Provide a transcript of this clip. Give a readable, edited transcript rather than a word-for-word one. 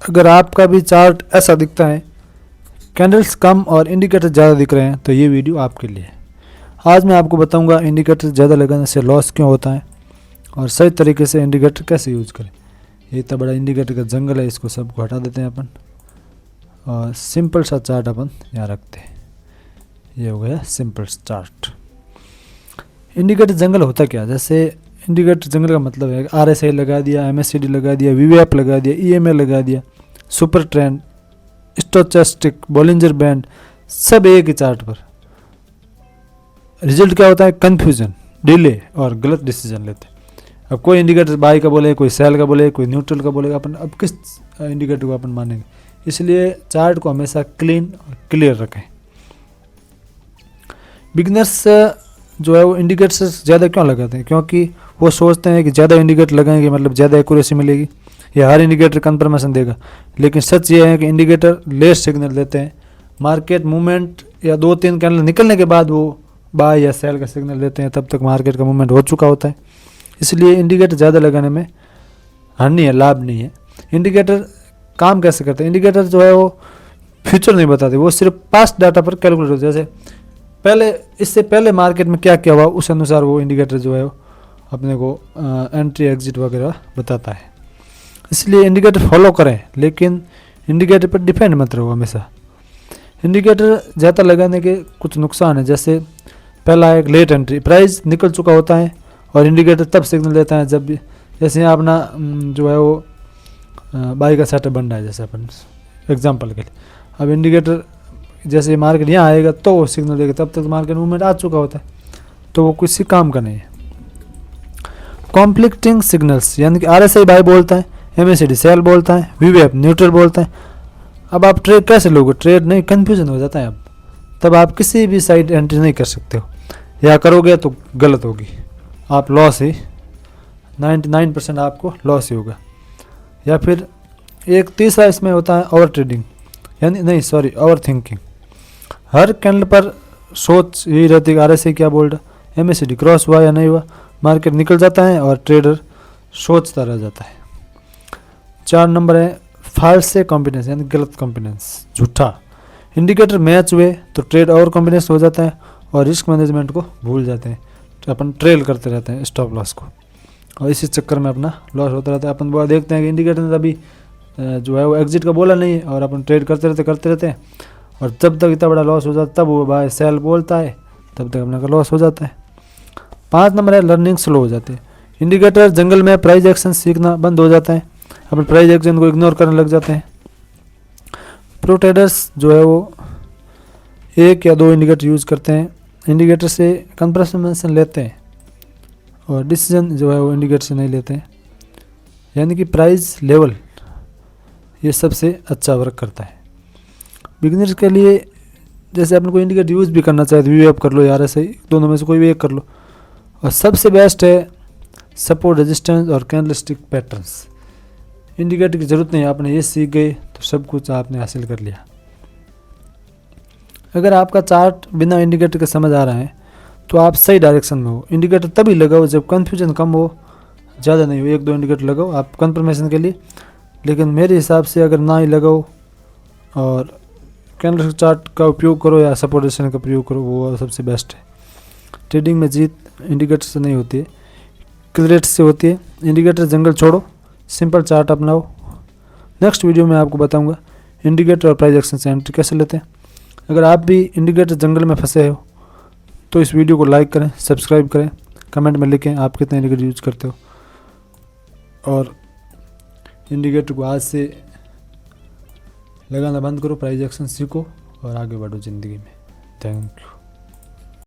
अगर आपका भी चार्ट ऐसा दिखता है, कैंडल्स कम और इंडिकेटर ज़्यादा दिख रहे हैं, तो ये वीडियो आपके लिए है। आज मैं आपको बताऊंगा इंडिकेटर ज़्यादा लगाने से लॉस क्यों होता है और सही तरीके से इंडिकेटर कैसे यूज़ करें। ये इतना बड़ा इंडिकेटर का जंगल है, इसको सबको हटा देते हैं अपन और सिंपल सा चार्ट अपन यहाँ रखते हैं। ये हो गया सिंपल चार्ट। इंडिकेटर जंगल होता क्या, जैसे इंडिकेटर जंगल का मतलब है RSI लगा दिया, MACD लगा दिया, VWAP लगा दिया, EMA लगा दिया, super trend, stochastic, Bollinger band, सब एक ही चार्ट पर। रिजल्ट क्या होता है, कंफ्यूजन, डिले और गलत डिसीजन लेते हैं। अब कोई इंडिकेटर बाई का बोले, कोई सेल का बोले, कोई न्यूट्रल का बोलेगा, अपन अब किस इंडिकेटर को अपन मानेंगे। इसलिए चार्ट को हमेशा क्लीन और क्लियर रखें। बिगनर्स जो है वो इंडिकेटर ज़्यादा क्यों लगाते हैं, क्योंकि वो सोचते हैं कि ज़्यादा इंडिकेटर लगाएंगे मतलब ज़्यादा एक्यूरेसी मिलेगी या हर इंडिकेटर कंफर्मेशन देगा। लेकिन सच ये है कि इंडिकेटर लेस सिग्नल देते हैं। मार्केट मूवमेंट या 2-3 कैंडल निकलने के बाद वो बाय या सेल का सिग्नल देते हैं, तब तक मार्केट का मूवमेंट हो चुका होता है। इसलिए इंडिकेटर ज़्यादा लगाने में हानि है, लाभ नहीं है। इंडिकेटर काम कैसे करते हैं, इंडिकेटर जो है वो फ्यूचर नहीं बताते, वो सिर्फ पास्ट डाटा पर कैलकुलेट होते हैं। जैसे पहले, इससे पहले मार्केट में क्या क्या हुआ उस अनुसार वो इंडिकेटर जो है वो अपने को एंट्री एग्जिट वगैरह बताता है। इसलिए इंडिकेटर फॉलो करें, लेकिन इंडिकेटर पर डिपेंड मत रहो हमेशा। इंडिकेटर ज़्यादा लगाने के कुछ नुकसान है, जैसे पहला एक लेट एंट्री, प्राइस निकल चुका होता है और इंडिकेटर तब सिग्नल देता है जब भी, जैसे यहाँ अपना जो है वो बाई का सेटअप बन रहा है, जैसे अपन एग्जांपल के लिए। अब इंडिकेटर जैसे मार्केट यहाँ आएगा तो वो सिग्नल देगा, तब तक मार्केट मूवमेंट आ चुका होता है, तो वो किसी काम का नहीं है। कॉन्फ्लिक्टिंग सिग्नल्स, यानी कि RSI बाई बोलता है, MACD सेल बोलता है, VWAP न्यूट्रल बोलता है। अब आप ट्रेड कैसे लोगे, ट्रेड नहीं, कन्फ्यूजन हो जाता है। अब तब आप किसी भी साइड एंट्री नहीं कर सकते हो, या करोगे तो गलत होगी, आप लॉस ही 99% आपको लॉस ही होगा। या फिर एक तीसरा इसमें होता है ओवर ट्रेडिंग, यानी नहीं सॉरी ओवर थिंकिंग। हर कैंडल पर सोच यही रहती है RSI क्या बोल रहा, MACD क्रॉस हुआ या नहीं हुआ, मार्केट निकल जाता है और ट्रेडर सोचता रह जाता है। 4 नंबर है फाल्स कॉन्फिडेंस, यानी गलत कॉन्फिडेंस, झूठा। इंडिकेटर मैच हुए तो ट्रेड ओवर कॉन्फिडेंस हो जाता है और रिस्क मैनेजमेंट को भूल जाते हैं, तो अपन ट्रेल करते रहते हैं स्टॉप लॉस को, और इसी चक्कर में अपना लॉस होता रहता है। अपन वो देखते हैं कि इंडिकेटर ने अभी जो है वो एग्जिट का बोला नहीं है और अपन ट्रेड करते रहते हैं, और जब तक इतना बड़ा लॉस हो जाता है तब वो बाय सेल बोलता है, तब तक अपने का लॉस हो जाता है। 5 नंबर है लर्निंग स्लो हो जाती है। इंडिकेटर जंगल में प्राइस एक्शन सीखना बंद हो जाता है, अपन प्राइस एक्शन को इग्नोर करने लग जाते हैं। प्रो ट्रेडर्स जो है वो 1 या 2 इंडिकेटर यूज़ करते हैं, इंडिकेटर से कंफर्मेशन लेते हैं और डिसीजन जो है वो इंडिकेटर से नहीं लेते हैं, यानी कि प्राइस लेवल ये सबसे अच्छा वर्क करता है। बिगिनर्स के लिए जैसे अपन को इंडिकेटर यूज़ भी करना चाहे तो VWAP कर लो या RSI, दोनों में से कोई भी एक कर लो। और सबसे बेस्ट है सपोर्ट, रेजिस्टेंस और कैंडलस्टिक पैटर्न्स। इंडिकेटर की ज़रूरत नहीं है, आपने ये सीख गए तो सब कुछ आपने हासिल कर लिया। अगर आपका चार्ट बिना इंडिकेटर के समझ आ रहा है तो आप सही डायरेक्शन में हो। इंडिकेटर तभी लगाओ जब कन्फ्यूजन कम हो, ज़्यादा नहीं हो। 1-2 इंडिकेटर लगाओ आप कंफर्मेशन के लिए, लेकिन मेरे हिसाब से अगर ना ही लगाओ और कैंडल चार्ट का उपयोग करो या सपोर्ट रेजिस्टेंस का प्रयोग करो, वो सबसे बेस्ट है। ट्रेडिंग में जीत इंडिकेटर से नहीं होती है, क्लियरेट से होती है। इंडिकेटर जंगल छोड़ो, सिंपल चार्ट अपनाओ। नेक्स्ट वीडियो में आपको बताऊंगा इंडिकेटर और प्राइस एक्शन से एंट्री कैसे लेते हैं। अगर आप भी इंडिकेटर जंगल में फंसे हो तो इस वीडियो को लाइक करें, सब्सक्राइब करें, कमेंट में लिखें आप कितने इंडिकेटर यूज करते हो, और इंडिकेटर को आज से लगाना बंद करो, प्राइस एक्शन सीखो और आगे बढ़ो ज़िंदगी में। Thank you.